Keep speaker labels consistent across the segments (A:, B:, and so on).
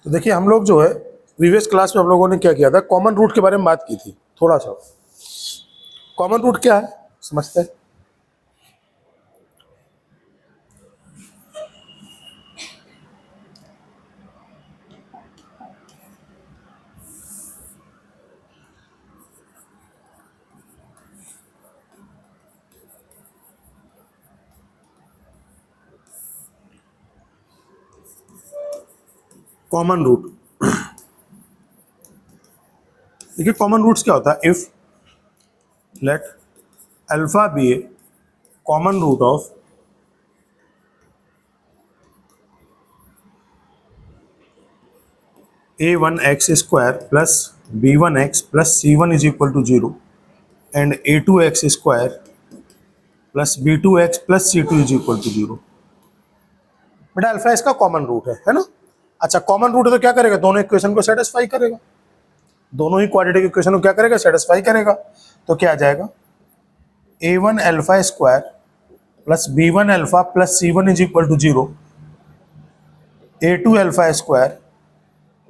A: तो देखिए हम लोग जो है प्रीवियस क्लास में हम लोगों ने क्या किया था, कॉमन रूट के बारे में बात की थी। थोड़ा सा कॉमन रूट क्या है समझते हैं। कॉमन रूट, देखिए कॉमन रूट्स क्या होता है। If let alpha be a common root of a1x² plus b1x plus c1 is equal to 0 and a2x² plus b2x plus c2 is equal to 0। बेटा alpha इसका कॉमन रूट है ना। अच्छा common root है तो क्या करेगा, दोनों इक्वेशन को सेटिस्फाई करेगा, दोनों ही क्वाड्रेटिक इक्वेशन को क्या करेगा, सेटिस्फाई करेगा। तो क्या आ जाएगा, a1 alpha square plus b1 alpha plus c1 is equal to 0, a2 alpha square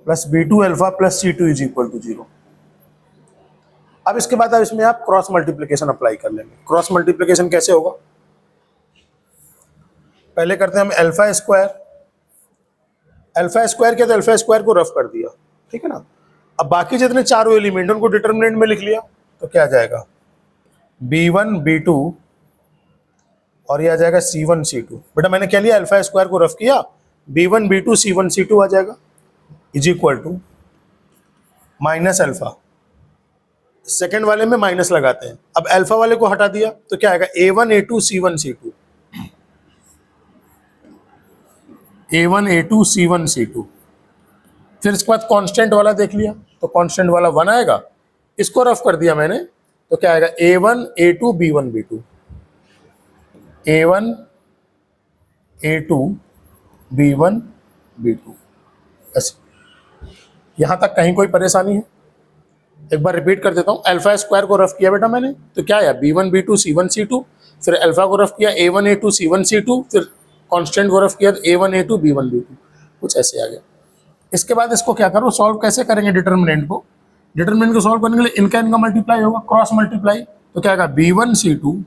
A: plus b2 alpha plus c2 is equal to 0। अब इसके बाद अब इसमें आप क्रॉस मल्टीप्लिकेशन अप्लाई कर लेंगे। क्रॉस मल्टीप्लिकेशन कैसे होगा, पहले करते हैं हम अल्फा स्क्वायर किया तो अल्फा स्क्वायर को रफ कर दिया, ठीक है ना। अब बाकी जितने चारों एलिमेंट उनको डिटर्मिनेंट में लिख लिया तो क्या आ जाएगा, b1 b2 और ये आ जाएगा c1 c2। बेटा मैंने क्या लिया, अल्फा स्क्वायर को रफ किया, b1 b2 c1 c2 आ जाएगा is equal to minus alpha. Second वाले में माइनस लगाते हैं, अब अल्फा वाले को हटा दिया तो क्या आएगा, a1 a2 c1 c2, a1 a2 c1 c2। फिर इसके बाद कांस्टेंट वाला देख लिया तो कांस्टेंट वाला 1 आएगा, इसको रफ कर दिया मैंने तो क्या आएगा, a1 a2 b1 b2, a1 a2 b1 b2। ऐसे यहां तक कहीं कोई परेशानी है, एक बार रिपीट कर देता हूं। अल्फा स्क्वायर को रफ किया बेटा मैंने तो क्या आया, b1 b2 c1 c2, फिर अल्फा को रफ किया a1 a2 c1 c2, फिर कांस्टेंट को रफ किया a1 a2 b1 b2, कुछ ऐसे आ गया। इसके बाद इसको क्या करो, सॉल्व कैसे करेंगे डिटर्मिनेंट को। डिटर्मिनेंट को सॉल्व करने के लिए इनका मल्टीप्लाई होगा, क्रॉस मल्टीप्लाई। तो क्या आएगा, b1 c2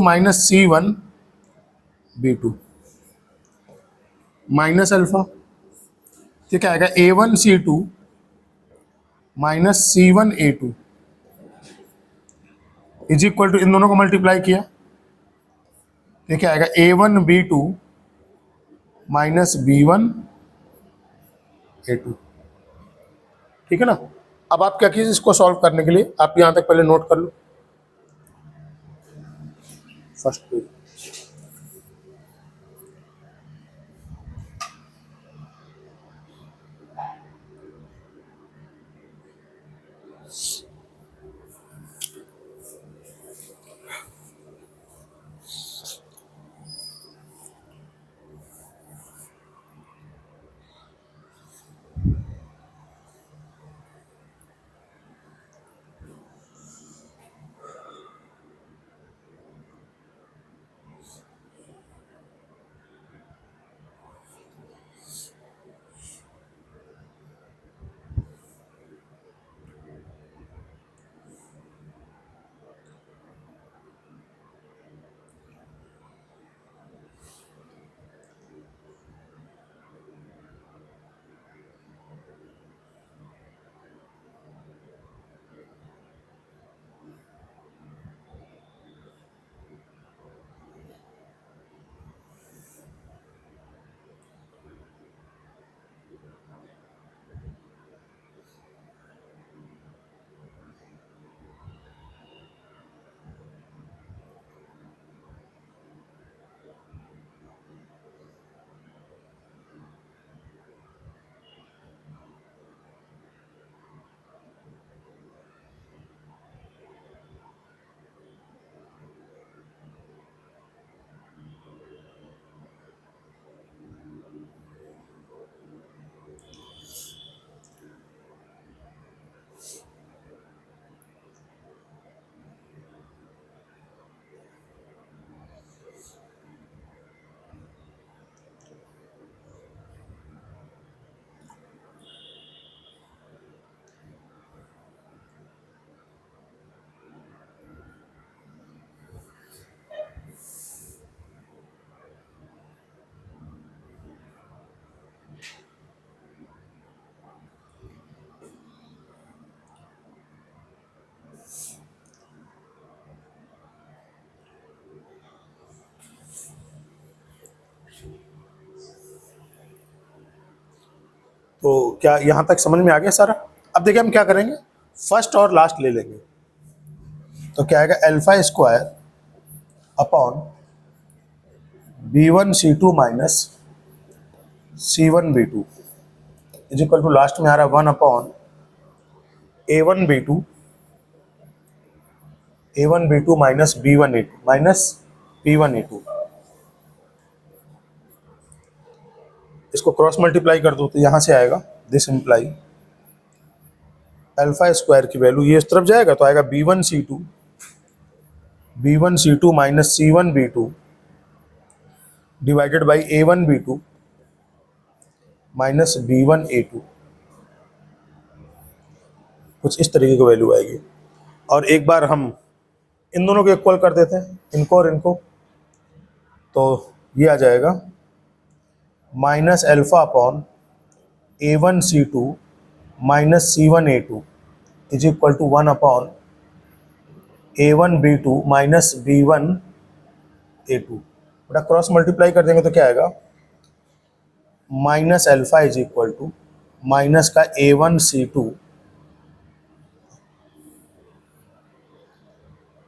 A: minus c1 b2 minus alpha, तो क्या आएगा, a1 c2 minus c1 a2 is equal to, इन दोनों को मल्टीप्लाई किया तो क्या आएगा, a1 b2 minus b1 a2, ठीक है ना। अब आप क्या कीजिए, इसको सॉल्व करने के लिए आप यहां तक पहले नोट कर लो फर्स्ट पेज। तो क्या यहाँ तक समझ में आ गया सारा? अब देखिए हम क्या करेंगे, फर्स्ट और लास्ट ले लेंगे। तो क्या आएगा, alpha square upon B1 C2 minus C1 B2 is equal to last में आ रहा है 1 upon A1 B2 minus B1 A2 minus P1 A2। इसको क्रॉस मल्टीप्लाई कर दो तो यहाँ से आएगा दिस इम्प्लाई अल्फा स्क्वायर की वैल्यू ये इस तरफ जाएगा तो आएगा B1 C2 minus C1 B2 divided by A1 B2 minus B1 A2। कुछ इस तरीके की वैल्यू आएगी। और एक बार हम इन दोनों को इक्वल कर देते हैं, इनको और इनको, तो ये आ जाएगा minus alpha upon A1 C2 minus C1 A2 is equal to 1 upon A1 B2 minus B1 A2। बटा क्रॉस मल्टीप्लाई कर देंगे तो क्या आएगा, minus alpha is equal to minus का A1 C2,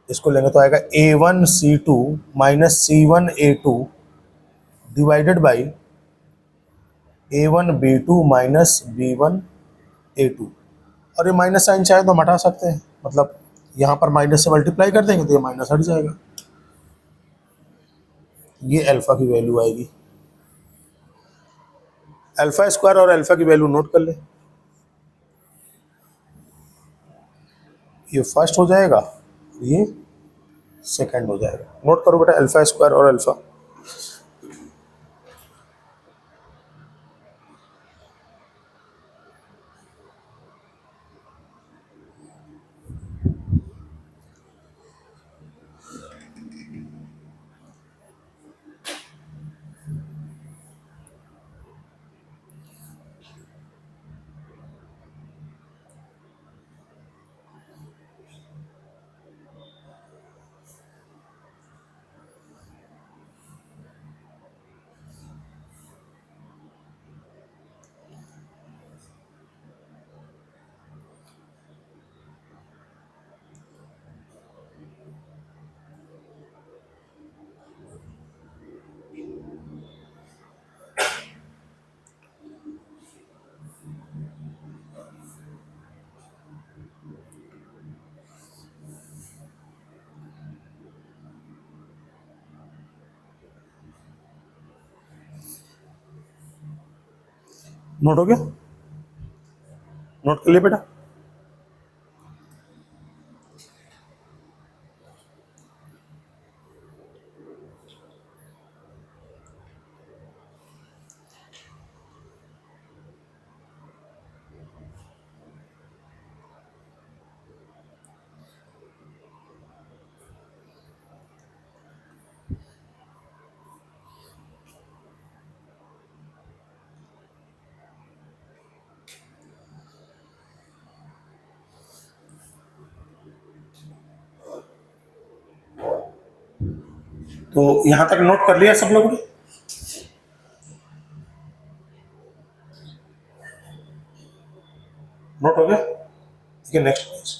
A: इसको लेंगे तो आएगा A1 C2 minus C1 A2 divided by A1 B2 minus B1 A2। और ये माइनस साइन चाहे तो हम हटा सकते हैं, मतलब यहाँ पर माइनस से मल्टीप्लाई कर देंगे तो ये माइनस हट जाएगा। ये अल्फा की वैल्यू आएगी। अल्फा स्क्वायर और अल्फा की वैल्यू नोट कर ले, ये फर्स्ट हो जाएगा, ये सेकंड हो जाएगा। नोट करो बेटा अल्फा स्क्वायर और अल्फा। नोट हो गया? नोट कर लिए बेटा? तो यहां तक नोट कर लिया सब लोगों ने? नोट हो गया? ठीक है, नेक्स्ट पेज।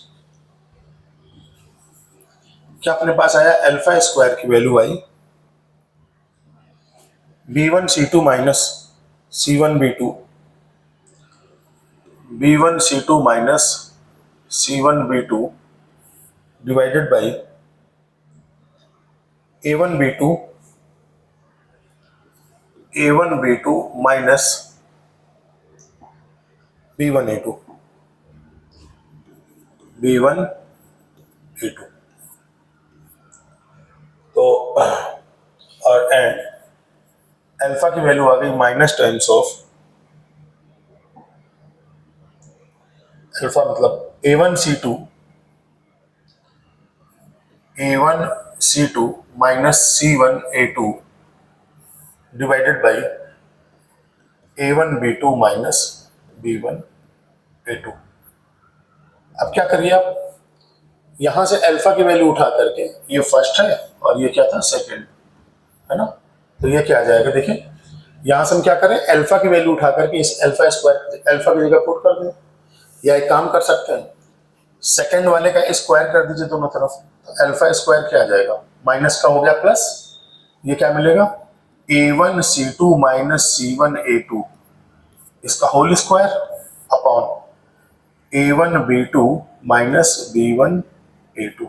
A: क्या अपने पास आया, अल्फा स्क्वायर की value I B1 C2 minus C1 B2 B1 C2 minus C1 B2 divided by A1 B2 minus B1 A2। तो और एंड अल्फा की वैल्यू आ गई माइनस टेंस ऑफ अल्फा, मतलब A1 C2 minus C1 A2 divided by A1 B2 minus B1 A2। अब क्या करिए आप, यहां से अल्फा की वैल्यू उठा करके, ये फर्स्ट है और ये क्या था, सेकंड है ना, तो ये क्या आ जाएगा देखिए, यहां से हम क्या करें, अल्फा की वैल्यू उठा करके इस अल्फा स्क्वायर अल्फा की जगह पुट कर दें, या एक काम कर सकते हैं, सेकंड वाले का स्क्वायर कर दीजिए दोनों तरफ, तो अल्फा स्क्वायर क्या आ जाएगा, माइनस का हो गया प्लस, ये क्या मिलेगा, a1c2 माइनस c1a2 इसका whole square upon a1b2 minus b1a2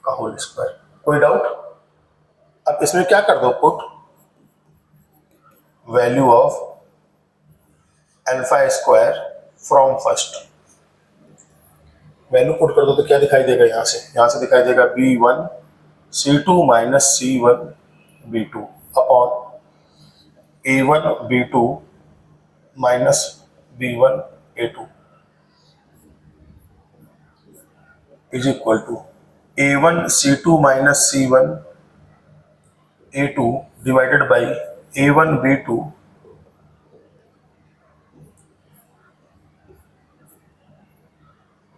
A: का होल स्क्वायर। कोई डाउट? अब इसमें क्या कर दो, put value of alpha square from first, value put कर दो तो क्या दिखाई देगा, यहां से दिखाई देगा b1c2 minus c1b2 upon a1b2 minus b1a2 is equal to a1c2 minus c1a2 divided by a1b2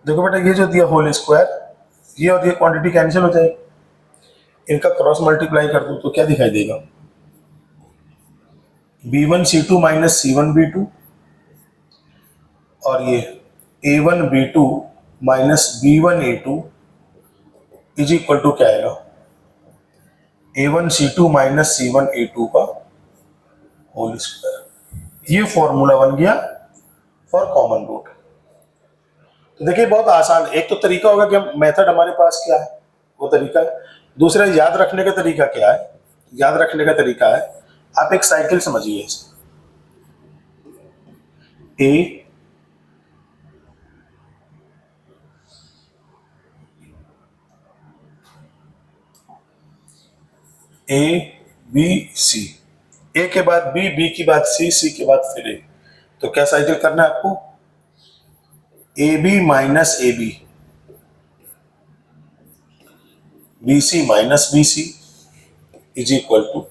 A: देखो बेटा ये जो दिया होल स्क्वायर, ये और ये क्वांटिटी कैंसिल हो जाएगी, इनका क्रॉस मल्टीप्लाई कर दूं तो क्या दिखाई देगा, b1c2 माइनस c1b2 और ये a1b2 minus b1a2 is equal to क्या आएगा, a1c2 माइनस c1a2 का होल स्क्वायर। ये फॉर्मूला बन गया फॉर कॉमन रूट। तो देखिए बहुत आसान, एक तो तरीका होगा कि मेथड हमारे पास क्या है, वो तरीका है। दूसरा याद रखने का तरीका क्या है, याद रखने का तरीका है, आप एक साइकिल समझिए इसे, ए बी सी, ए के बाद बी, बी के बाद सी, सी के बाद फिर ए। तो क्या साइकिल करना है आपको, A B minus A B, B C minus B C is equal to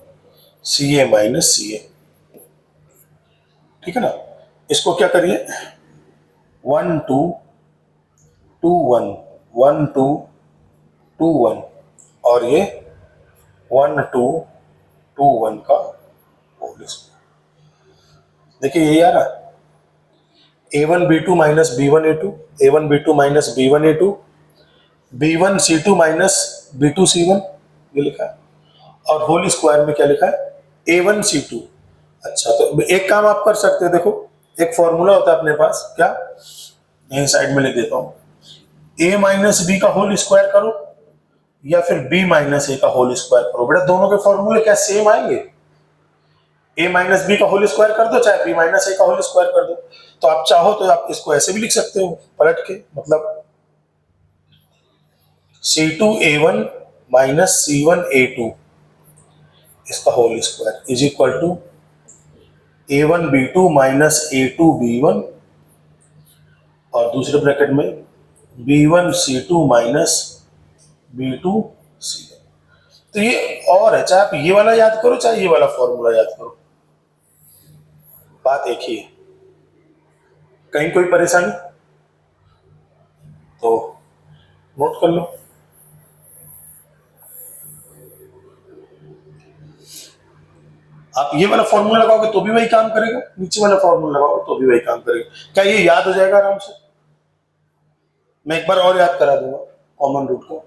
A: C A minus C A. ठीक है ना, इसको क्या करिए, 1 2 2 1 1 2 2 1 और ये 1 2 2 1 का होल स्क्वायर। देखिए ये आ रहा, a1b2 minus b1a2, a1b2 minus b1a2, b1c2 minus b2c1, ये लिखा है, और होल स्क्वायर में क्या लिखा है, a1c2। अच्छा तो एक काम आप कर सकते हैं, देखो एक फॉर्मूला होता है अपने पास, क्या, यहीं साइड में लिख देता हूं, a माइनस बी का होल स्क्वायर करो या फिर b माइनस ए का होल स्क्वायर करो। बेटा दोनों के फॉर्मूले क्या सेम आएंगे, a माइनस बी का होल स्क्वायर कर दो चाहे b माइनस ए का होल स्क्वायर कर दो। तो आप चाहो तो आप इसको ऐसे भी लिख सकते हो पलट के, मतलब c2a1 माइनस c1a2 इसका whole square is equal to a1b2 minus a2b1 और दूसरे ब्रैकेट में b1c2 माइनस b2c1। तो ये और है, चाहे आप ये वाला याद करो चाहे ये वाला फॉर्मूला याद करो, बात एक ही है। कहीं कोई परेशानी तो नोट कर लो। आप ये वाला फॉर्मूला लगाओगे तो भी वही काम करेगा, नीचे वाला फॉर्मूला लगाओगे तो भी वही काम करेगा। क्या ये याद हो जाएगा आराम से? मैं एक बार और याद करा दूंगा कॉमन रूट को।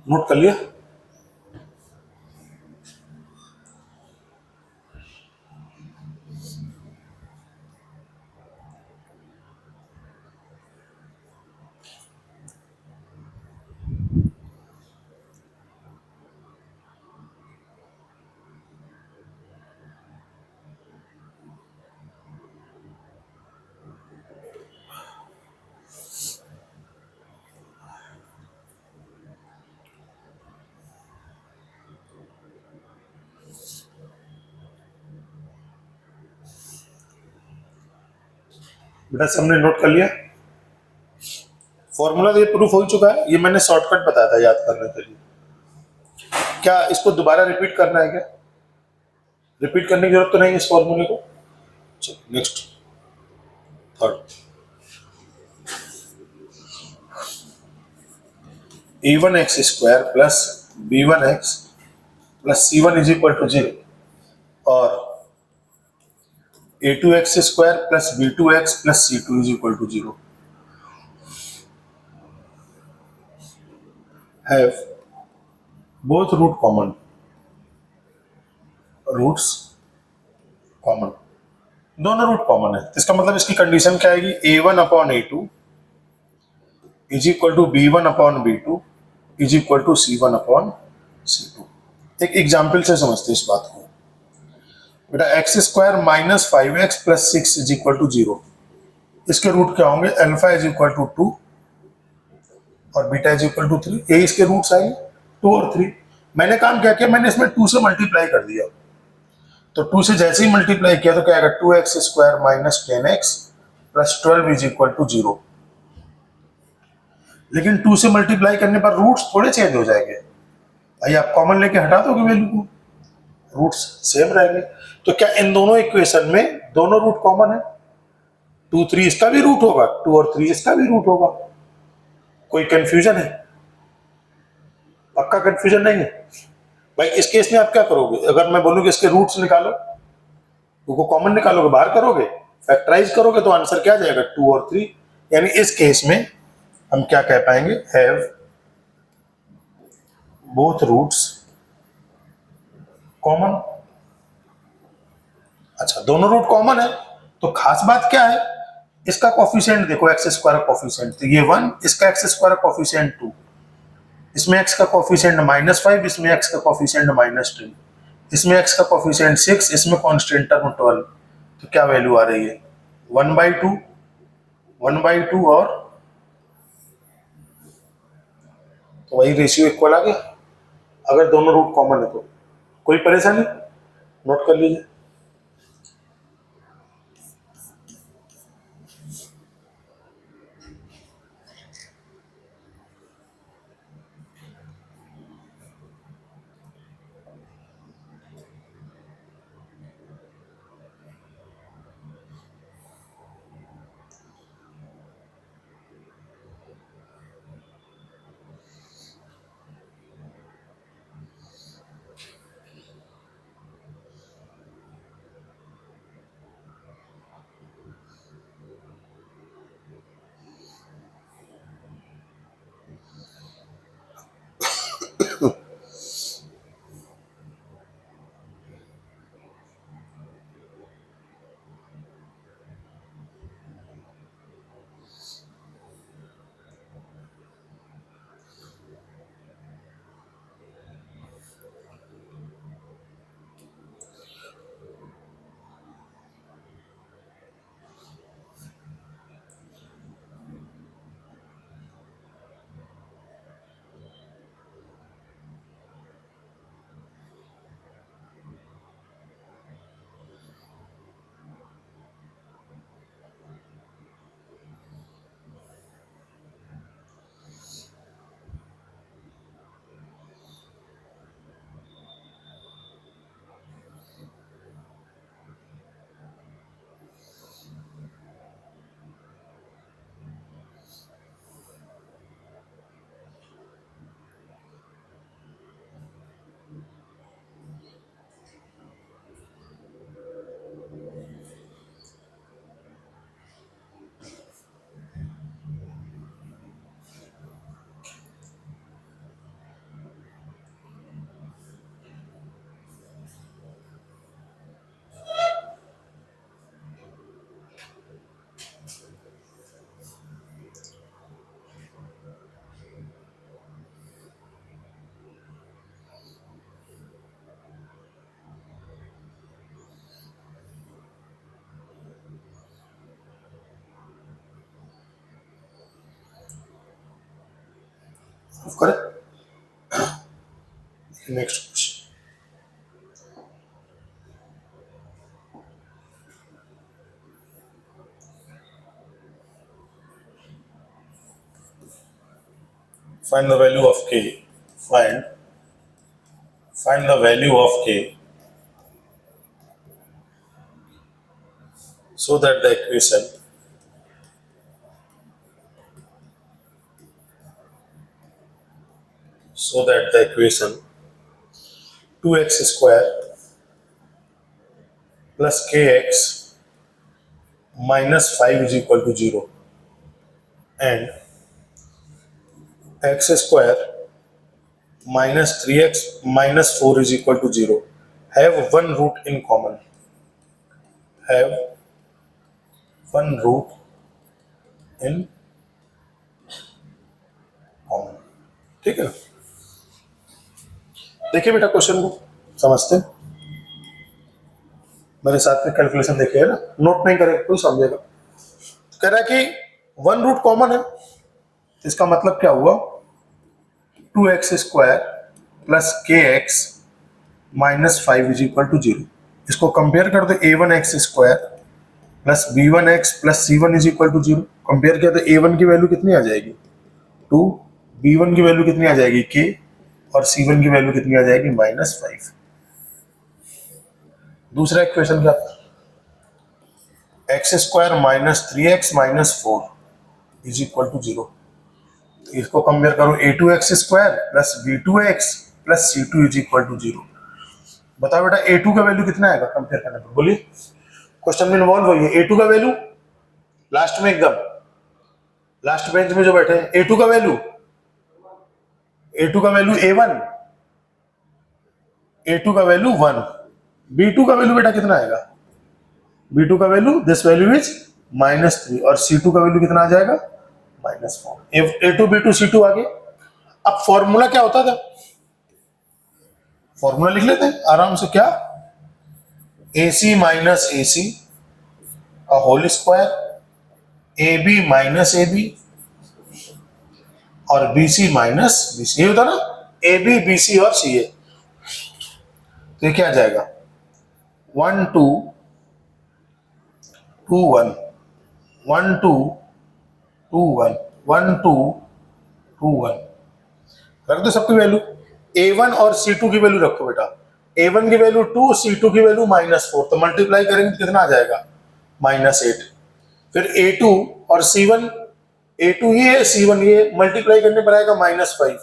A: नोट कर लिया? बेटा सबने नोट कर लिया? फॉर्मूला तो ये प्रूफ हो ही चुका है, ये मैंने शॉर्टकट बताया था याद करने के लिए। क्या इसको दोबारा रिपीट करना है क्या? रिपीट करने की जरूरत तो नहीं है इस फॉर्मूले को। चलो next, third. a1x square plus b1x plus c1 is equal to 0 और a2x square plus b2x plus c2 is equal to 0 have both root common, roots common, दोनों रूट कॉमन है। इसका मतलब इसकी कंडीशन क्या आएगी? a1 upon a2 is equal to b1 upon b2 is equal to c1 upon c2। एक example से समझते हैं इस बात को। बेटा x square minus 5x plus 6 is equal to 0, इसके रूट क्या होंगे? अल्फा इज इक्वल टू 2 और बीटा इज इक्वल टू 3, यही इसके रूट्स आएंगे 2 और 3। मैंने काम क्या किया? मैंने इसमें 2 से मल्टीप्लाई कर दिया, तो 2 से जैसे ही मल्टीप्लाई किया तो क्या आएगा? 2x square minus 10x plus 12 is equal to 0। लेकिन 2 से मल्टीप्लाई करने पर रूट्स थोड़े चेंज हो जाएंगे भाई, आप कॉमन लेके हटा दोगे वैल्यू को, रूट्स सेम रहेंगे। तो क्या इन दोनों इक्वेशन में दोनों रूट कॉमन है? 2 3 इसका भी रूट होगा, 2 और 3 इसका भी रूट होगा। कोई कंफ्यूजन है? पक्का कंफ्यूजन नहीं है भाई। इस केस में आप क्या करोगे? अगर मैं बोलूँ कि इसके रूट्स निकालो, टू को कॉमन निकालोगे, बाहर करोगे, फैक्टराइज करोगे, तो आंसर क्या आ जाएगा? 2 और 3। यानी इस केस में हम क्या कह पाएंगे? Have both roots common. अच्छा, दोनों रूट कॉमन है तो खास बात क्या है? इसका कोफिशिएंट देखो, एक्स स्क्वायर कोफिशिएंट, तो ये 1, इसका एक्स स्क्वायर कोफिशिएंट 2, इसमें एक्स का कोफिशिएंट -5, इसमें एक्स का कोफिशिएंट -10, इसमें एक्स का कोफिशिएंट 6, इसमें कांस्टेंट टर्म 12। तो क्या वैल्यू आ रही है? 1/2, 1/2 और तो वही रेशियो इक्वल आ गया अगर दोनों रूट कॉमन है तो। कोई परेशानी? नोट कर लीजिए। करें। Next question, find the value of k, find the value of k so that the equation so that the equation 2x square plus kx minus 5 is equal to 0 and x square minus 3x minus 4 is equal to 0 have one root in common, have one root in common। ठीक है, देखिए बेटा question को समझते हैं, मेरे साथ में कैलकुलेशन देखिए है ना, नोट नहीं करेगा कोई समझेगा। कह रहा है कि वन रूट कॉमन है, इसका मतलब क्या हुआ 2x square plus k x minus 5 is equal to 0। इसको कंपेयर कर दो a1x square plus b1x plus c1 is equal to 0। Compare किया तो a1 की वैल्यू कितनी आ जाएगी 2, b1 की वैल्यू कितनी आ जाएगी k और c1 की वैल्यू कितनी आ जाएगी -5। दूसरा इक्वेशन क्या था, x square minus 3x minus 4 is equal to 0। इसको कंपेयर करो a2x square plus b2x plus c2 is equal to 0। बताओ बेटा a2 का वैल्यू कितना आएगा कंपेयर करने पर, बोलिए क्वेश्चन में इन्वॉल्व होइए। a2 का वैल्यू लास्ट में, एकदम लास्ट बेंच में जो बैठे हैं, a2 का वैल्यू a1, a2 का वैल्यू 1, b2 का वैल्यू बेटा कितना आएगा, b2 का वैल्यू दिस वैल्यू इज -3 और c2 का वैल्यू कितना आ जाएगा -4। a2 b2 c2 आ गए। अब फॉर्मूला क्या होता था, फॉर्मूला लिख लेते हैं आराम से, क्या AC माइनस AC का whole square, AB minus AB और BC माइनस BC, ये होता ना AB BC और CA। तो ये क्या आ जाएगा 1 2 2 1 1 2 2 1 1 2 2 1। रख दो सबकी वैल्यू, A1 और C2 की वैल्यू रखो बेटा, A1 की वैल्यू 2, C2 की वैल्यू -4, तो मल्टीप्लाई करेंगे तो कितना आ जाएगा -8। फिर A2 और C1, A2 ये C1 ये मल्टीप्लाई करने पर आएगा -5,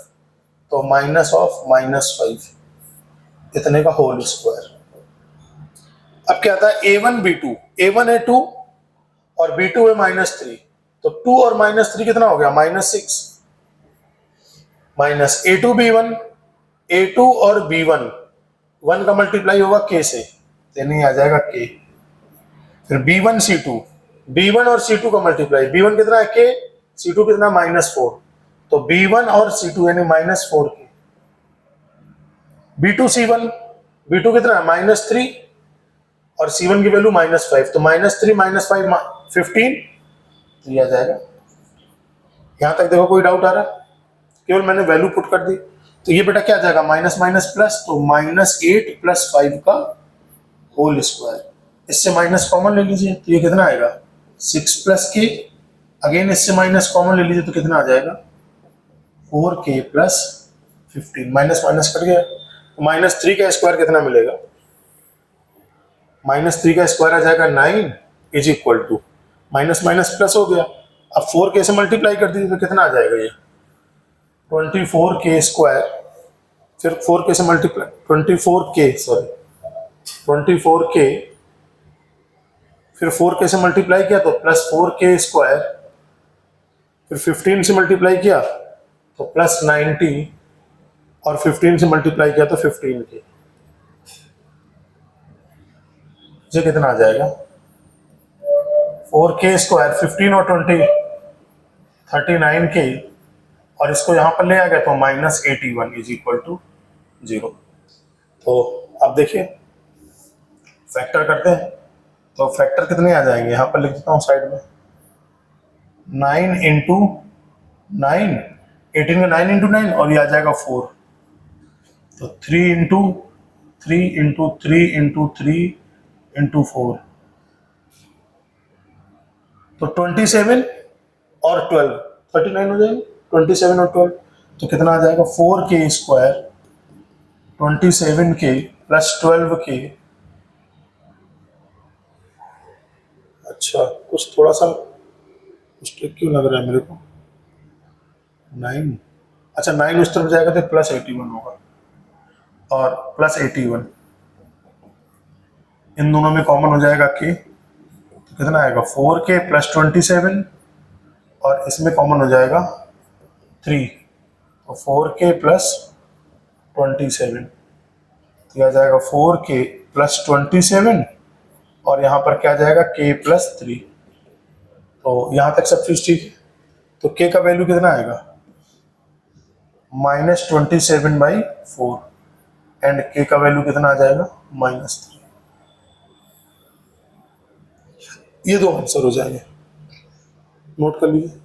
A: तो -5 इतने का होल स्क्वायर। अब क्या आता है A1 B2, A1 है 2 और B2 है -3, तो 2 और -3 कितना हो गया -6, माइनस A2 B1, A2 और B1 1 का मल्टीप्लाई होगा K से, यानी आ जाएगा K। फिर B1 C2, B1 और C2 का मल्टीप्लाई, B1 कितना है K, C2 कितना -4, तो B1 और C2 यानी -4 K। B2 C1, B2 कितना है -3 और C1 की वैल्यू -5, तो -3 -5 15, तो ये आ जाएगा। यहां तक देखो कोई डाउट आ रहा है, केवल मैंने वैल्यू पुट कर दी, तो ये बेटा क्या आ जाएगा माइनस माइनस प्लस, तो -8 + 5 का होल स्क्वायर। इससे माइनस कॉमन ले लीजिए, तो ये कितना आएगा 6 + k, अगेन इससे माइनस कॉमन ले लीजिए तो कितना आ जाएगा 4k + 15, माइनस माइनस कट गया, तो -3 का स्क्वायर कितना मिलेगा, -3 का स्क्वायर आ जाएगा 9 is equal to minus minus plus हो गया। अब 4k से मल्टीप्लाई कर दीजिए तो कितना आ जाएगा ये 24k स्क्वायर, फिर 4k से मल्टीप्लाई 24k फिर 4k से मल्टीप्लाई किया तो +4k स्क्वायर, फिर 15 से मल्टीप्लाई किया तो +90 और 15 से मल्टीप्लाई किया तो 15k, ये कितना आ जाएगा 4k स्क्वायर 15 और 20 39k, और इसको यहां पर ले आ गया तो -81 इज इक्वल टू 0। तो अब देखिए फैक्टर करते हैं, तो फैक्टर कितने आ जाएंगे, यहां पर लिख देता हूं साइड में 9 × 9 18 में 9 इंटू 9 और ये आ जाएगा 4, तो 3 इंटू 3 इंटू 3 इंटू 3 इंटू 4, तो 27 और 12, 39 हो जाएगा। 27 और 12 तो कितना आ जाएगा, 4k square 27k plus 12k। अच्छा, कुछ थोड़ा सा मिस्टेक क्यों लग रहा है मेरे को, 9, अच्छा 9 उस तरफ जाएगा तो प्लस 81 होगा, और प्लस 81 इन दोनों में कॉमन हो जाएगा k, तो कितना आएगा 4k प्लस 27, और इसमें कॉमन हो जाएगा 3, तो 4k प्लस 27, तो यह आ जाएगा 4k प्लस 27, और यहाँ पर क्या जाएगा k प्लस 3। तो यहाँ तक सब चीज ठीक है। तो k का वैल्यू कितना आएगा, -27/4, एंड k का वैल्यू कितना आ जाएगा, -3। ये दो आंसर हो जाएंगे, नोट कर लीजिए।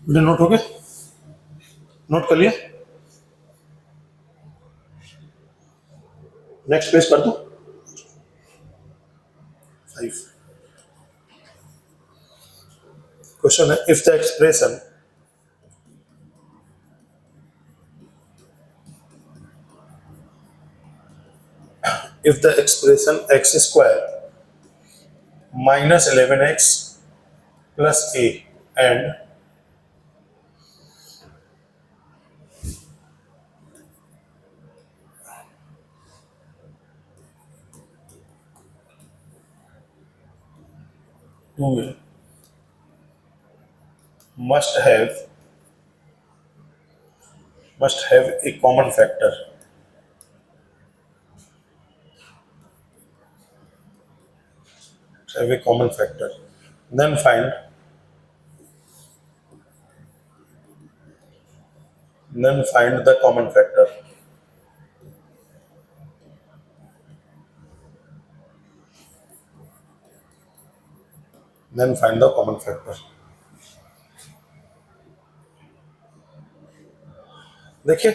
A: वीडियो नोट हो गया, नोट कर लिया, नेक्स्ट पेज कर दो 5। क्वेश्चन है, if the expression x square minus 11x plus a and two a must have a common factor. Have a common factor. Then find the common factor. Then find the common factor. देखिए,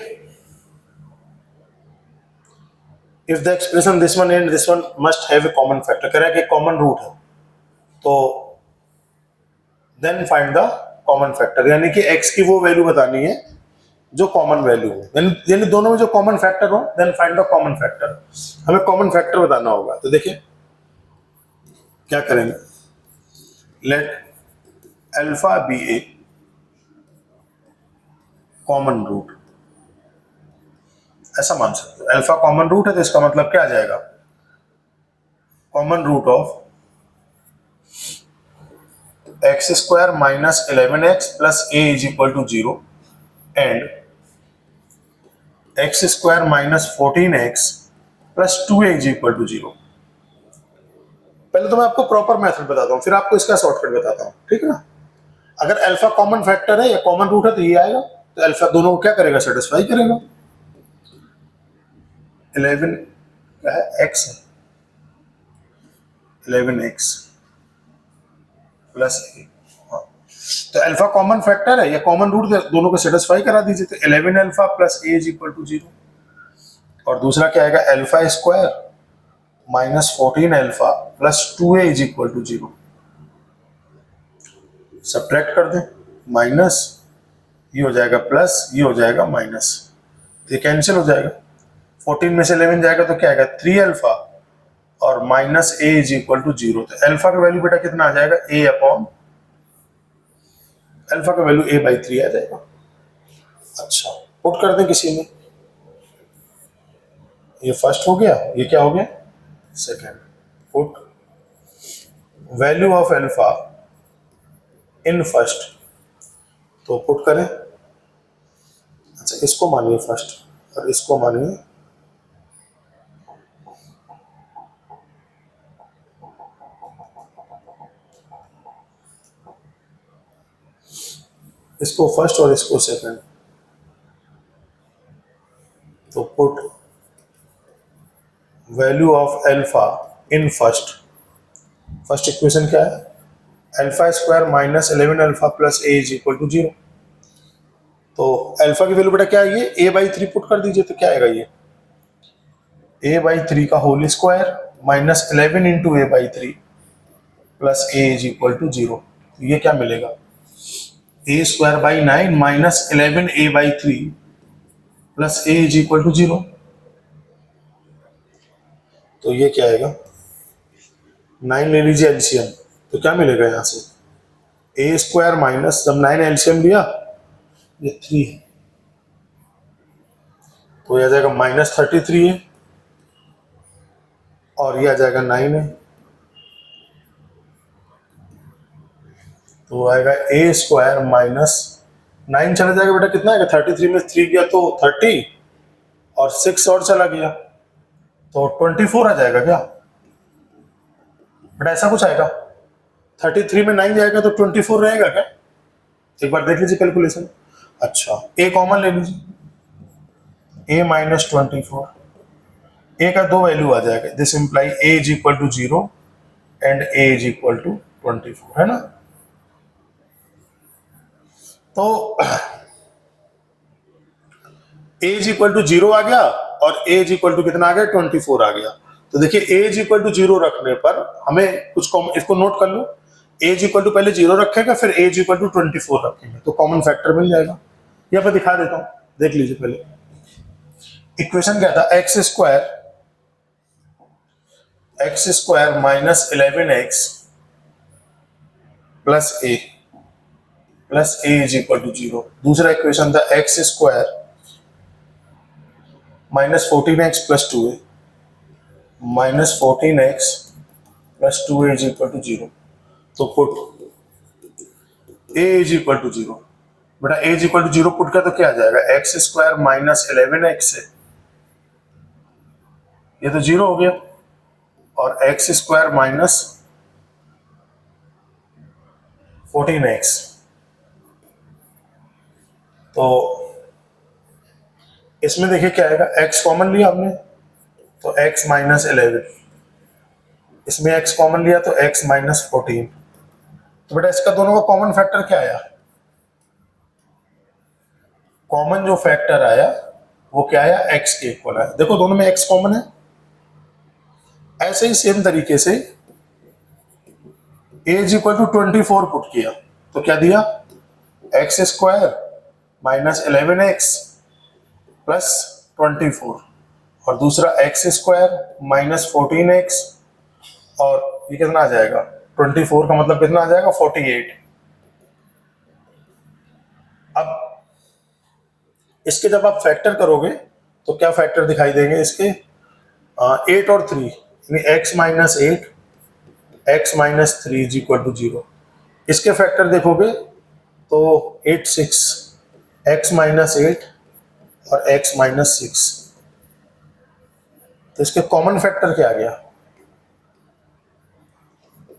A: if the expression this one and this one must have a common factor, कह रहा है कि common root है, तो then find the common factor, यानी कि x की वो वैल्यू बतानी है जो कॉमन वैल्यू हो, यानी दोनों में जो कॉमन फैक्टर हो, then find the common factor. हमें कॉमन फैक्टर बताना होगा, तो देखिए क्या करेंगे, let alpha be a common root, ऐसा मान सकते हो। अल्फा कॉमन रूट है तो इसका मतलब क्या आ जाएगा, common root of x square minus 11x plus A is equal to 0 and x square minus 14x plus 2a is equal to 0। पहले तो मैं आपको प्रॉपर मेथड बताता हूँ, फिर आपको इसका शॉर्टकट बताता हूँ, ठीक है ना। अगर अल्फा कॉमन फैक्टर है या कॉमन रूट है तो ये आएगा, तो अल्फा दोनों को क्या करेगा, सेटिस्फाई करेगा। 11 क्या है, x है, 11x प्लस ए, तो अल्फा कॉमन फैक्टर है या कॉमन रूट, दोनों को सेटिस्फाई करा दीजिए, तो 11 alpha plus A is equal to 0। और दूसरा क्या आएगा, alpha square minus 14 alpha plus 2a is equal to 0। Subtract कर दें, माइनस ये हो जाएगा प्लस, ये हो जाएगा माइनस, ये कैंसिल हो जाएगा। 14 में से 11 जाएगा तो क्या आएगा, 3 अल्फा और minus a is equal to 0। तो अल्फा का वैल्यू बेटा कितना आ जाएगा, a अपॉन अल्फा का वैल्यू a बाई 3 आ जाएगा। अच्छा, पुट कर दें किसी में, ये फर्स्ट हो गया, ये क्या हो गया, second. Put value of alpha in first, तो पुट करें, अच्छा इसको मानिए फर्स्ट और इसको मानिए इसको फर्स्ट और इसको सेकंड, तो put value of alpha in first. First equation क्या है, alpha square minus 11 alpha plus A is equal to 0। तो अल्फा की वैल्यू बेटा क्या है, ये a बाई 3 पुट कर दीजिए, तो क्या आएगा, ये a बाई 3 का whole square minus 11 into A by 3 plus A is equal to 0। ये क्या मिलेगा, A square by 9 minus 11 A by 3 plus A is equal to 0। तो ये क्या आएगा, 9 ले लीजिए एलसीएम, तो क्या मिलेगा यहां से, ए स्क्वायर माइनस, जब 9 एलसीएम लिया ये 3 है, तो ये आ जाएगा माइनस 33 है, और ये आ जाएगा 9 है, तो आएगा ए स्क्वायर माइनस 9 चला जाएगा बेटा, कितना आएगा, 33 में 3 गया तो 30 और 6 और चला गया तो 24 आ जाएगा क्या बेटा, ऐसा कुछ आएगा। 33 में 9 जाएगा तो 24 रहेगा क्या, एक बार देख लीजिए कैलकुलेशन। अच्छा, ए कॉमन ले लीजिए, ए माइनस 24, ए का दो वैल्यू आ जाएगा, this imply a is equal to 0 and a is equal to 24, है ना। तो ए इज इक्वल टू 0 आ गया और ए इज इक्वल टू कितना आ गया, 24 आ गया। तो देखिए ए इज इक्वल टू 0 रखने पर हमें कुछ इसको नोट कर लो, ए इज इक्वल टू पहले 0 रखेगा, फिर ए इज इक्वल टू 24 रखेंगे, तो कॉमन फैक्टर मिल जाएगा। यहाँ पर दिखा देता हूं, देख लीजिए पहले इक्वेशन क्या था, x square minus 11x plus A is equal to 0। दूसरा इक्वेशन था x square minus 14x plus 2a, minus 14x plus 2a is equal to 0। तो put a is equal to 0। बेटा a is equal to 0 put कर तो क्या आ जाएगा, x square minus 11x है, ये तो 0 हो गया, और एक्स स्क्वायर माइनस 14x, तो इसमें देखिए क्या आएगा, x कॉमन लिया हमने तो x माइनस 11, इसमें x कॉमन लिया तो x माइनस 14। तो बेटा इसका दोनों का कॉमन फैक्टर क्या आया, कॉमन जो फैक्टर आया वो क्या आया, x के इक्वल आया। देखो दोनों में x कॉमन है। ऐसे ही सेम तरीके से a is equal to 24 put किया तो क्या दिया, x square minus 11x plus 24, और दूसरा एक्स स्क्वायर माइनस 14x, और ये कितना आ जाएगा, 24 का मतलब कितना आ जाएगा, 48। अब इसके जब आप फैक्टर करोगे तो क्या फैक्टर दिखाई देंगे इसके, 8 और 3, यानी x minus 8 x minus 3 is equal to 0। इसके फैक्टर देखोगे तो 8 6 एक्स माइनस 8 और एक्स माइनस 6, तो इसके कॉमन फैक्टर क्या आ गया,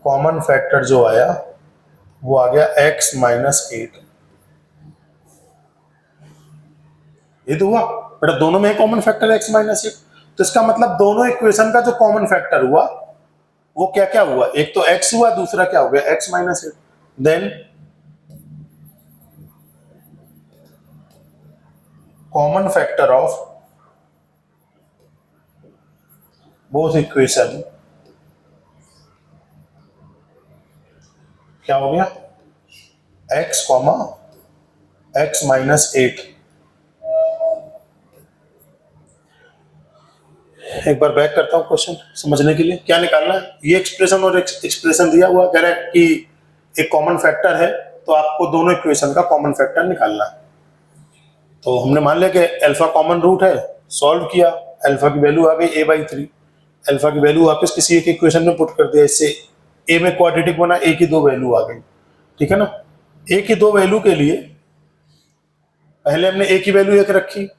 A: कॉमन फैक्टर जो आया वो आ गया एक्स माइनस 8। ये तो हुआ बेटा, दोनों में कॉमन फैक्टर एक्स माइनस 8, तो इसका मतलब दोनों इक्वेशन का जो कॉमन फैक्टर हुआ वो क्या क्या हुआ, एक तो x हुआ, दूसरा क्या हो गया, x minus 8। Then common factor of both equation क्या हो गया, x कॉमा एक्स माइनस 8। एक बार बैक करता हूँ क्वेश्चन समझने के लिए, क्या निकालना है, ये एक्सप्रेशन और एक्सप्रेशन दिया हुआ कह रहा है कि एक कॉमन फैक्टर है तो आपको दोनों इक्वेशन का कॉमन फैक्टर निकालना है। तो हमने मान लिया कि अल्फा कॉमन रूट है, सॉल्व किया, अल्फा की वैल्यू आ गई a/3, अल्फा की वैल्यू वापस किसी एक इक्वेशन में पुट कर दिया, इससे a में क्वाड्रेटिक बना, a की 2 वैल्यू आ गई, ठीक है ना। a की 2 वैल्यू के लिए पहले हमने a की वैल्यू 1 रखी,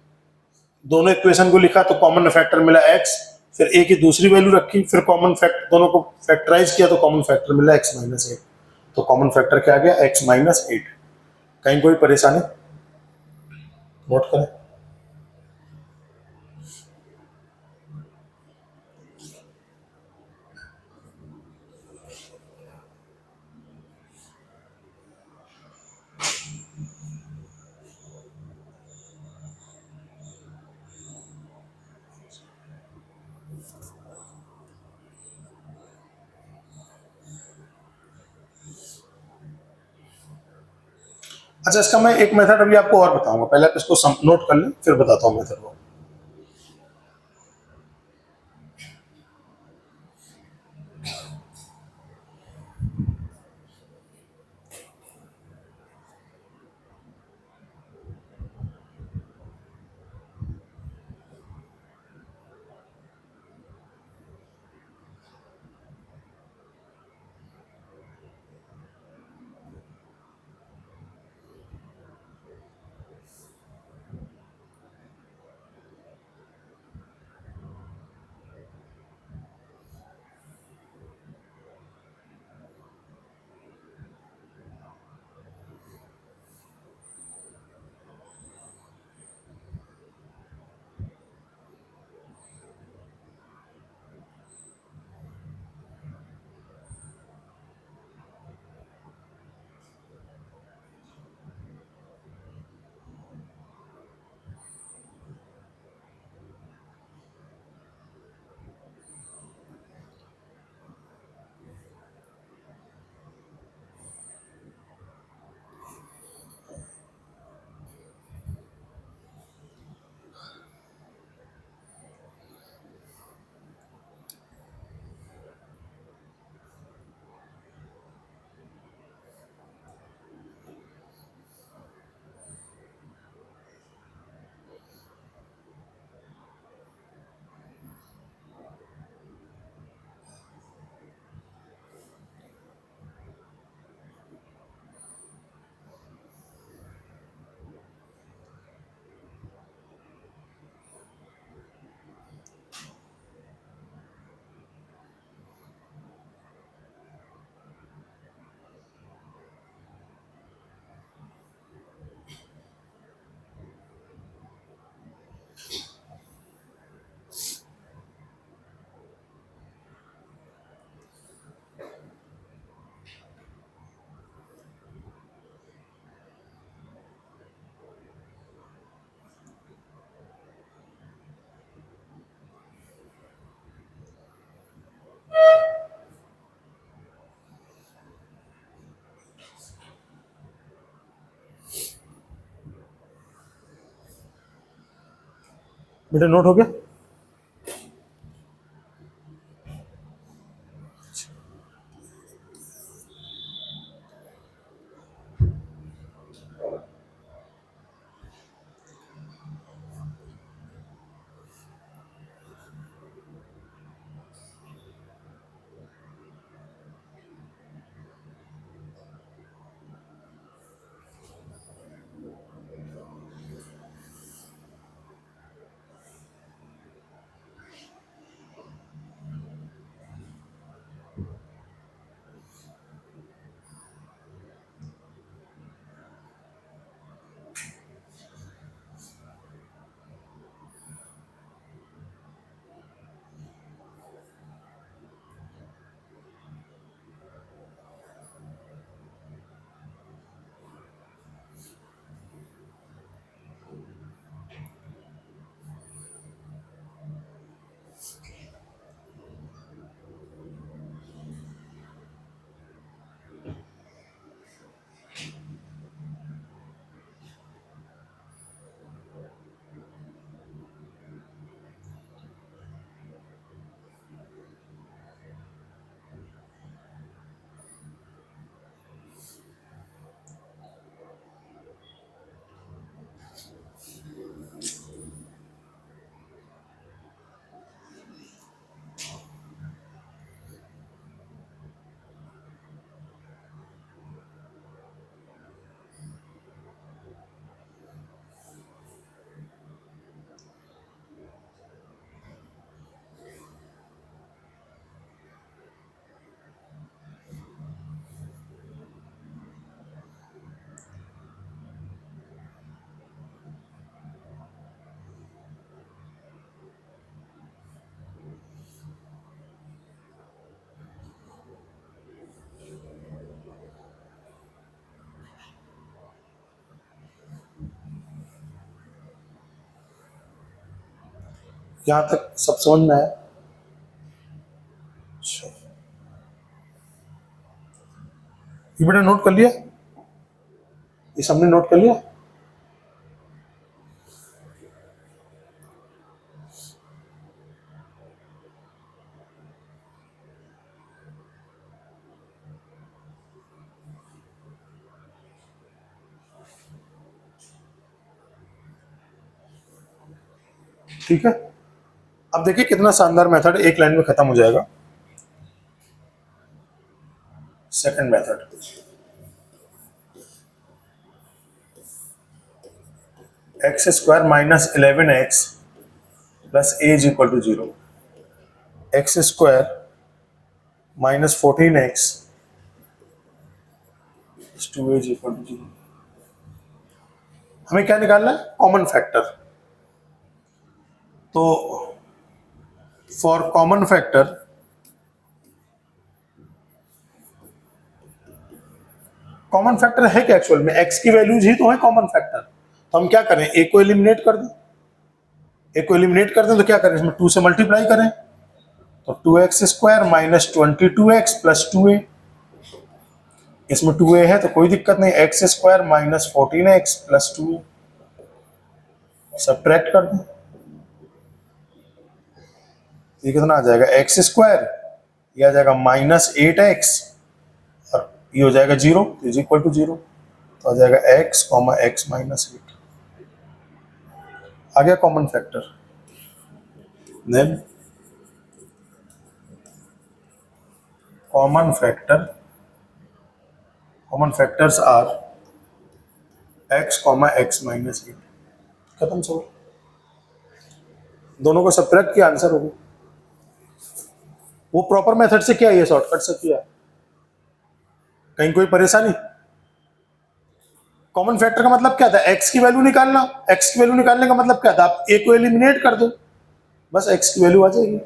A: दोनों इक्वेशन को लिखा तो कॉमन फैक्टर मिला x, फिर a की दूसरी वैल्यू रखी, फिर कॉमन फैक्टर दोनों को फैक्टराइज किया तो कॉमन फैक्टर मिला x माइनस 8। तो कॉमन फैक्टर क्या आ गया, x माइनस 8। कहीं कोई परेशानी, नोट करें। अच्छा, इसका मैं एक मेथड अभी आपको और बताऊंगा, पहले आप इसको नोट कर लें फिर बताता हूँ मेथड को। बेटा नोट हो गया? यहाँ तक सब समझ में आया? अच्छा, ये बेटा नोट कर लिया? ये सबने नोट कर लिया? ठीक है, अब देखिए कितना शानदार मेथड एक लाइन में खत्म हो जाएगा। Second method, X square minus 11x plus A is equal to 0, X square minus 14x 2a is equal to 0। हमें क्या निकालना है? Common factor. तो for common factor, common factor है क्या एक्चुअल में? एक्स की वैल्यूज ही तो है कॉमन फैक्टर। तो हम क्या करें? ए को एलिमिनेट कर दें। ए को एलिमिनेट कर दें तो क्या करें? इसमें 2 से मल्टीप्लाई करें, तो 2x square minus 22x plus 2a। इसमें 2a है तो कोई दिक्कत नहीं, x square minus 14x plus 2a subtract कर दें। ये कितना आ जाएगा? एक्स स्क्वायर, ये आ जाएगा माइनस 8x और ये हो जाएगा 0 इज इक्वल टू 0। तो आ जाएगा x कॉमा एक्स माइनस 8। आ गया common factor. Then common factor, common factors are x comma x minus 8। खत्म सो, दोनों को सब्ट्रैक्ट किया, आंसर हो गया। वो प्रॉपर मेथड से किया, ये शॉर्टकट से किया, कहीं कोई परेशानी? कॉमन फैक्टर का मतलब क्या था? एक्स की वैल्यू निकालना। एक्स की वैल्यू निकालने का मतलब क्या था? आप ए को एलिमिनेट कर दो, बस एक्स की वैल्यू आ जाएगी।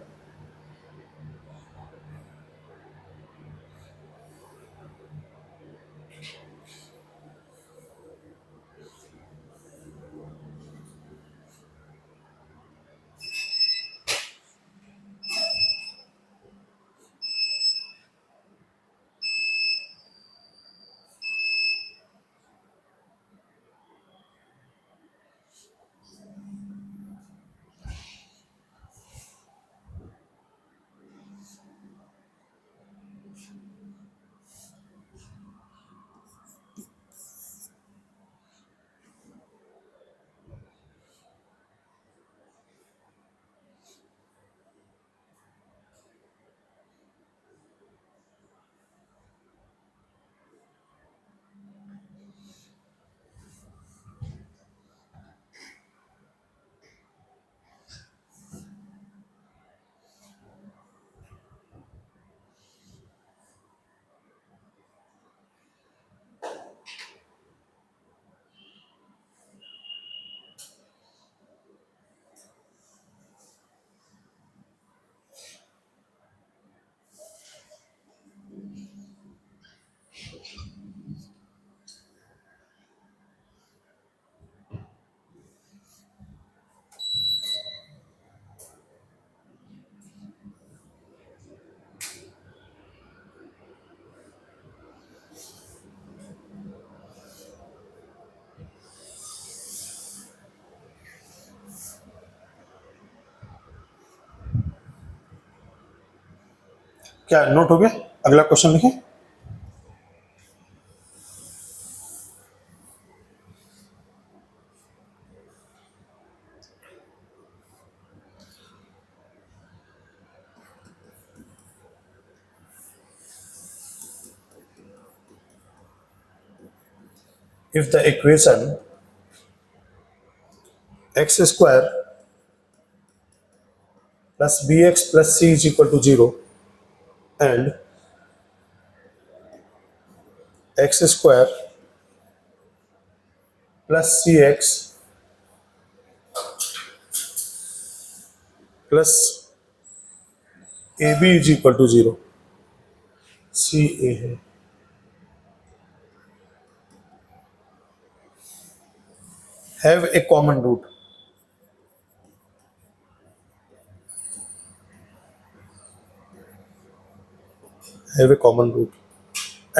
A: क्या नोट हो गया? अगला क्वेश्चन लिखें। If the equation x square plus bx plus c is equal to 0 and x square plus cx plus ab is equal to 0, c a है, have a common root, have a common root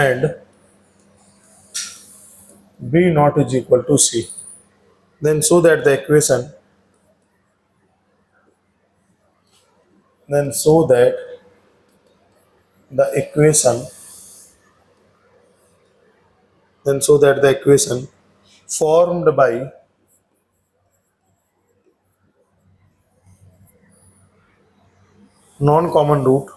A: and b not is equal to c, then so that the equation formed by non-common root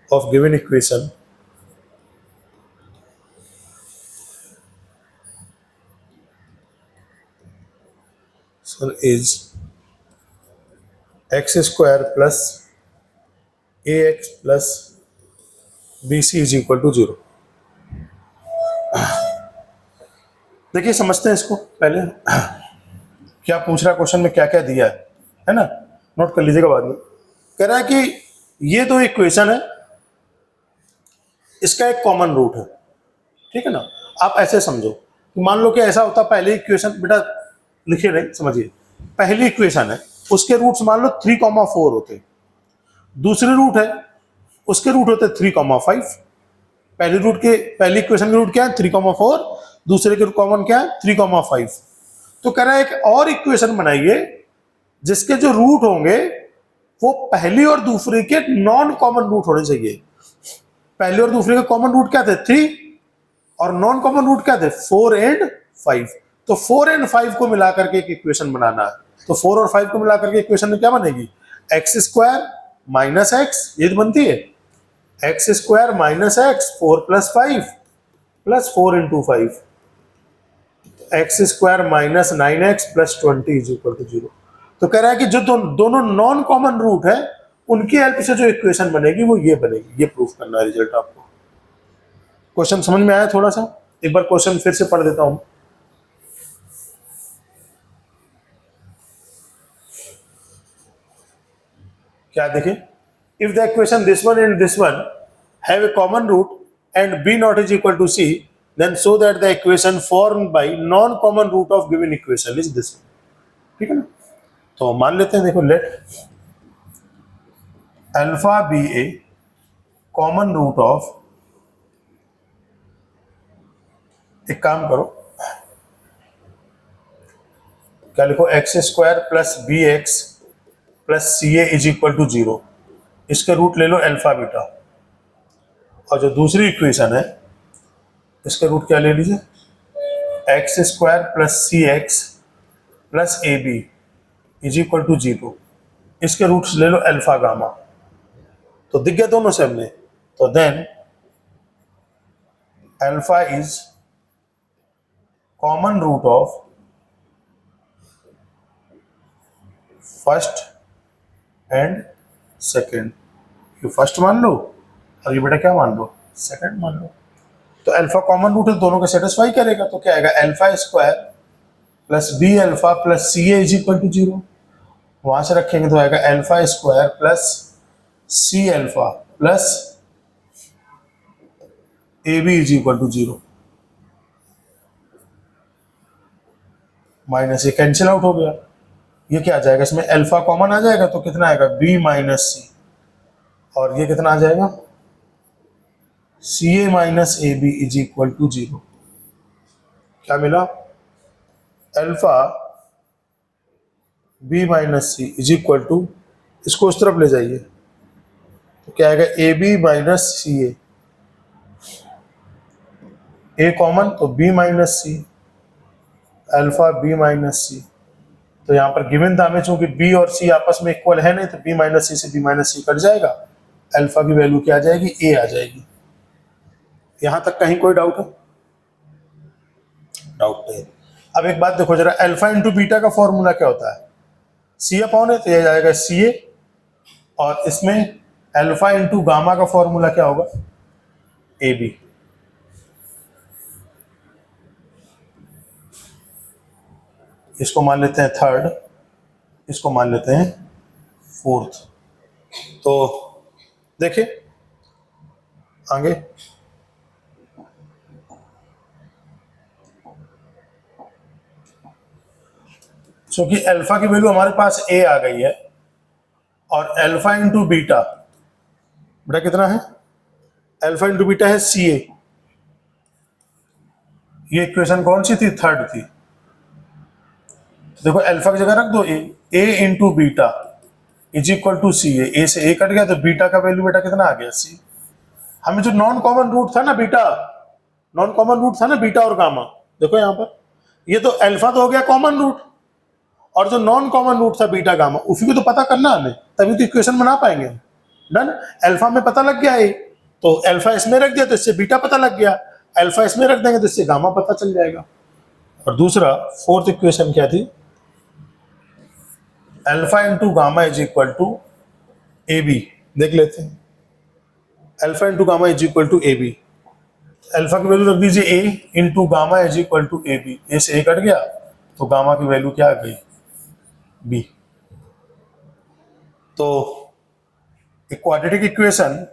A: of given equation is x square plus ax plus bc is equal to 0। देखिए समझते हैं इसको पहले, क्या पूछ रहा है question में, क्या क्या दिया है ना, नोट कर लीजिएगा बाद में। कह रहा है कि ये दो इक्वेशन है, इसका एक कॉमन रूट है, ठीक है ना। आप ऐसे समझो कि मान लो कि ऐसा होता, पहली इक्वेशन, बेटा लिखे रहे, समझिए, पहली इक्वेशन है, उसके रूट्स मान लो 3,4 होते, दूसरी रूट है उसके रूट होते 3,5। पहली इक्वेशन के रूट क्या है? 3,4, दूसरे के कॉमन क्या है? 3,5। तो कह रहा है एक और इक्वेशन बनाइए जिसके जो रूट होंगे वो पहली और दूसरे के नॉन कॉमन रूट होने चाहिए। पहले और दूसरे के कॉमन रूट क्या थे? 3, और नॉन कॉमन रूट क्या थे? 4 एंड 5। तो 4 एंड 5 को मिलाकर के एक इक्वेशन बनाना है। तो 4 और 5 को मिलाकर के इक्वेशन में क्या बनेगी? एक्स स्क्वायर माइनस एक्स, ये बनती है x square minus x 4 plus 5 plus 4 into 5, x square minus 9x plus 20 is equal to 0। तो कह रहा है कि जो दोनों नॉन कॉमन रूट है उनकी हेल्प से जो इक्वेशन बनेगी वो ये बनेगी। ये प्रूफ करना है रिजल्ट आपको। क्वेश्चन समझ में आया? थोड़ा सा एक बार क्वेश्चन फिर से पढ़ देता हूं। क्या देखें, if the equation this one and this one have a common root and b not is equal to c, then so that the equation formed by non-common root of given equation is this, ठीक है ना। तो मान लेते हैं, देखो, let alpha be a common root of, एक काम करो, क्या लिखो, x square plus b x plus C A is equal to 0, इसके रूट ले लो अल्फा बीटा, और जो दूसरी इक्वेशन है इसके रूट क्या ले लीजिए, x square plus c x plus a B is equal to 0, इसके रूट्स ले लो अल्फा गामा। तो दिख गया दोनों से हमने। तो then alpha is common root of first and second. ये फर्स्ट मान लो और ये बेटा क्या मान लो, सेकेंड मान लो। तो अल्फा कॉमन रूट है, दोनों को सेटिस्फाई करेगा। तो क्या आएगा, alpha square plus b alpha plus C A is equal to 0। वहां से रखेंगे तो आएगा alpha square plus c alpha plus a B is equal to 0। Minus ये कैंसिल आउट हो गया, ये क्या आ जाएगा, इसमें अल्फा कॉमन आ जाएगा तो कितना आएगा, बी माइनस सी, और ये कितना आ जाएगा, C A minus A B is equal to 0। क्या मिला, alpha B minus C is equal to, इसको उस तरफ ले जाइए तो क्या आएगा, A B minus C A common तो B minus C, alpha B minus C. तो यहाँ पर गिवन था हमें, चूंकि बी और सी आपस में इक्वल है नहीं, तो बी माइनस सी से बी माइनस सी कट जाएगा, अल्फा की वैल्यू क्या आ जाएगी, ए आ जाएगी। यहां तक कहीं कोई डाउट है? डाउट नहीं। अब एक बात देखो जरा, अल्फा इंटू बीटा का फॉर्मूला क्या होता है, सी अपॉन है, तो यह जाएगा सी ए, और इसमें अल्फा इंटू गामा का फॉर्मूला क्या होगा, ए बी। इसको मान लेते हैं थर्ड, इसको मान लेते हैं फोर्थ। तो देखिए आगे, क्योंकि अल्फा की वैल्यू हमारे पास ए आ गई है, और अल्फा इंटू बीटा, बेटा कितना है, अल्फा इंटू बीटा है सी ए। ये इक्वेशन कौन सी थी, थर्ड थी। तो देखो अल्फा की जगह रख दो A into beta is equal to C A से ए कट गया, तो बीटा का वैल्यू बेटा कितना आ गया, सी। हमें जो नॉन कॉमन रूट था ना बीटा, नॉन कॉमन रूट था ना बीटा और गामा, देखो यहाँ पर, ये तो अल्फा तो हो गया कॉमन रूट, और जो नॉन कॉमन रूट था बीटा गामा, उसी को तो पता करना हमें, तभी तो इक्वेशन बना पाएंगे। डन, अल्फा में पता लग गया है, तो अल्फा इसमें रख दिया तो इससे बीटा पता लग गया, अल्फा इसमें रख देंगे तो इससे गामा पता चल जाएगा। और दूसरा फोर्थ इक्वेशन क्या थी, alpha into gamma is equal to A B. देख लेते हैं, alpha into gamma is equal to A B. Alpha की वैल्यू रख दीजिए A into gamma is equal to A B, A से ए कट गया तो गामा की वैल्यू क्या आ गई, बी। तो quadratic equation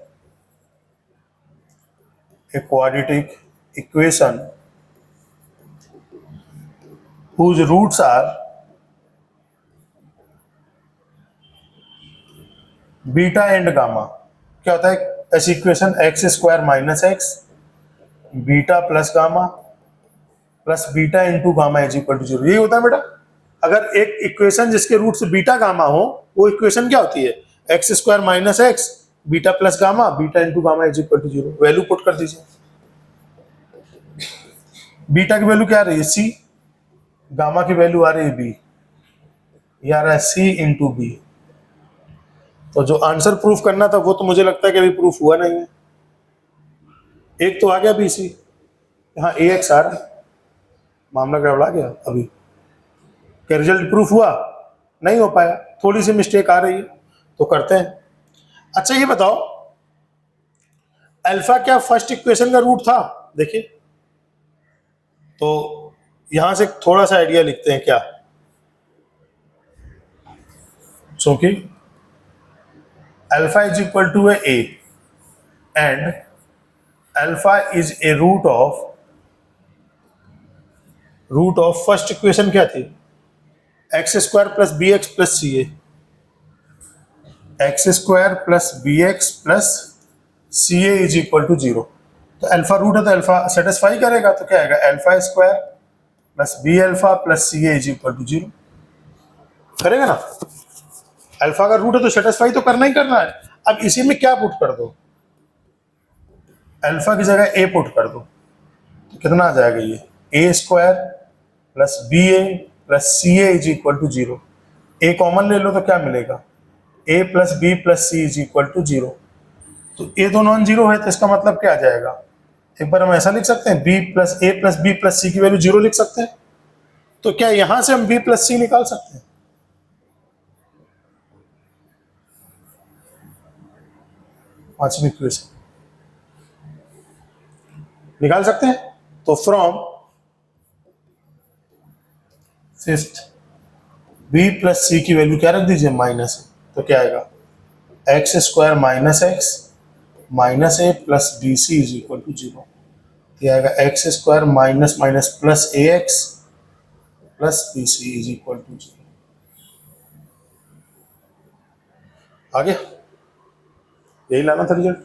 A: whose roots are beta and gamma, क्या होता है ऐसी equation, x square minus x beta plus gamma plus beta into gamma is equal to zero, यही होता है बेटा। अगर एक इक्वेशन जिसके रूट्स बीटा गामा हो, वो इक्वेशन क्या होती है, x square minus x beta plus gamma beta into gamma is equal to zero. Value put कर दीजिए, बीटा की वैल्यू क्या आ रही है, सी, गामा की वैल्यू आ रही है बी, ये आ रहा है सी इंटू बी। तो जो आंसर प्रूफ करना था वो तो मुझे लगता है कि अभी प्रूफ हुआ नहीं है। एक तो आ गया बी सी, यहाँ ए एक्स आ रहा है, मामला गड़बड़ा गया। अभी क्या रिजल्ट प्रूफ हुआ, नहीं हो पाया, थोड़ी सी मिस्टेक आ रही है, तो करते हैं। अच्छा ये बताओ, अल्फा क्या फर्स्ट इक्वेशन का रूट था, देखिए तो यहां से थोड़ा सा आइडिया लिखते हैं क्या, क्योंकि alpha is equal to a and alpha is a root of first equation क्या थी, x square plus b x plus C a, x square plus b x plus C A is equal to zero. तो alpha root है तो alpha satisfy करेगा, तो क्या आएगा, alpha square plus b alpha plus C A is equal to zero, करेगा ना। Alpha का रूट है तो सेटिस्फाई तो करना ही करना है। अब इसी में क्या पुट कर दो, अल्फा की जगह ए पुट कर दो, तो कितना आ जाएगा, ये A square plus B A plus C A is equal to zero. A common ले लो तो क्या मिलेगा, A plus B plus C is equal to zero. तो ए तो नॉन जीरो है, तो इसका मतलब क्या आ जाएगा, एक बार हम ऐसा लिख सकते हैं, बी प्लस ए प्लस बी प्लस सी की वैल्यू जीरो लिख सकते हैं। तो क्या यहां से हम बी प्लस सी निकाल सकते हैं, पांचवी इक्वेशन निकाल सकते हैं। तो from fifth b plus c की वैल्यू क्या रख दीजिए, माइनस, तो क्या आएगा, x square minus a plus b C is equal to zero. ये आएगा x square minus minus plus a x plus b C is equal to zero. आगे यही लाना था रिजल्ट।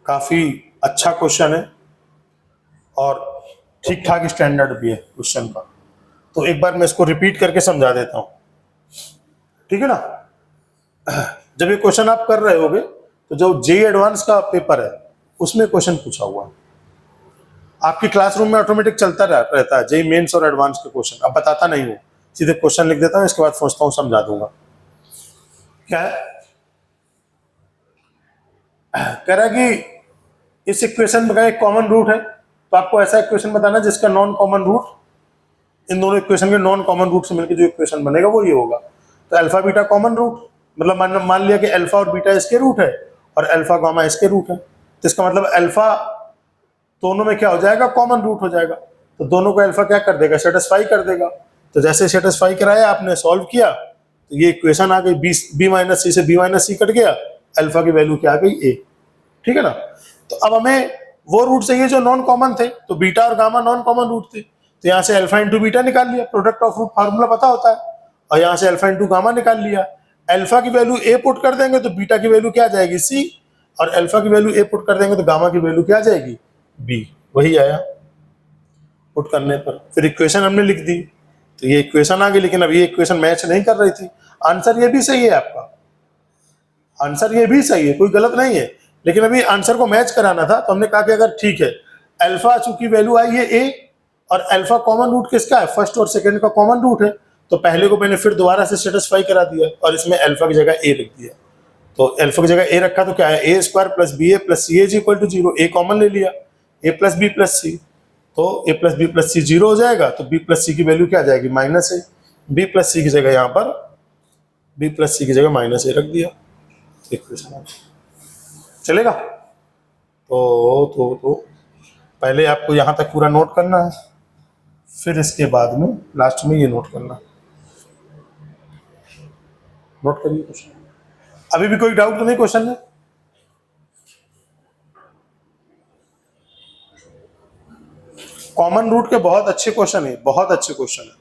A: काफी अच्छा क्वेश्चन है और ठीक ठाक स्टैंडर्ड भी है क्वेश्चन का। तो एक बार मैं इसको रिपीट करके समझा देता हूं। ठीक है ना। जब ये क्वेश्चन आप कर रहे होगे तो जो जेई एडवांस का पेपर है उसमें क्वेश्चन पूछा हुआ है, आपकी क्लासरूम में ऑटोमेटिक चलता रहता है जेई मेंस और एडवांस के क्वेश्चन। अब बताता नहीं हूँ, सीधे क्वेश्चन लिख देता हूँ, इसके बाद सोचता हूँ समझा दूंगा। क्या है, कह रहा है कि इस इक्वेशन का एक कॉमन रूट है, तो आपको ऐसा इक्वेशन बताना जिसका नॉन कॉमन रूट, इन दोनों इक्वेशन के नॉन कॉमन रूट से मिलकर जो इक्वेशन बनेगा वो ये होगा। तो अल्फा बीटा कॉमन रूट, मतलब मान लिया कि अल्फा और बीटा इसके रूट है और अल्फा गामा इसके रूट है, तो इसका मतलब अल्फा दोनों में क्या हो जाएगा, कॉमन रूट हो जाएगा। तो दोनों को अल्फा क्या कर देगा, सेटिस्फाई कर देगा। तो जैसे सेटिस्फाई कराया आपने, सॉल्व किया, तो ये इक्वेशन आ गई, बी माइनस सी से बी माइनस सी कट गया, अल्फा की वैल्यू क्या आ गई, ए। ठीक है ना। तो अब हमें वो रूट चाहिए जो नॉन कॉमन थे, तो बीटा और गामा नॉन कॉमन रूट थे, तो यहाँ से अल्फा इंटू बीटा निकाल लिया, प्रोडक्ट ऑफ रूट फार्मूला पता होता है, और यहाँ से अल्फा इंटू गामा निकाल लिया। अल्फा की वैल्यू ए पुट कर देंगे तो बीटा की वैल्यू क्या आ जाएगी, सी, और अल्फा की वैल्यू ए पुट कर देंगे तो गामा की वैल्यू क्या आ जाएगी, बी। वही आया पुट करने पर, फिर इक्वेशन हमने लिख दी, तो ये इक्वेशन आ गई, लेकिन अब ये इक्वेशन मैच नहीं कर रही थी। आंसर ये भी सही है आपका, आंसर ये भी सही है, कोई गलत नहीं है, लेकिन अभी आंसर को मैच कराना था, तो हमने कहा कि अगर ठीक है, अल्फा चूंकि वैल्यू आई है ए, और अल्फा कॉमन रूट किसका है, फर्स्ट और सेकंड का कॉमन रूट है, तो पहले को मैंने फिर दोबारा से सेटिस्फाई करा दिया और इसमें अल्फा की जगह ए रख दिया। तो अल्फा की जगह ए रखा तो क्या है, A square plus B A plus C is equal to zero, A common ले लिया, A plus B plus C, तो A plus B plus C zero हो जाएगा, तो बी प्लस सी की वैल्यू क्या आ जाएगी, minus A. B plus c की जगह यहाँ पर बी प्लस सी की जगह माइनस ए रख दिया, इक्वेशन चलेगा। तो पहले आपको यहाँ तक पूरा नोट करना है, फिर इसके बाद में लास्ट में ये नोट करना। नोट करिए क्वेश्चन। अभी भी कोई डाउट तो नहीं क्वेश्चन में? कॉमन रूट के बहुत अच्छे क्वेश्चन है, बहुत अच्छे क्वेश्चन है।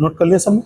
A: नोट कर लिया सबने?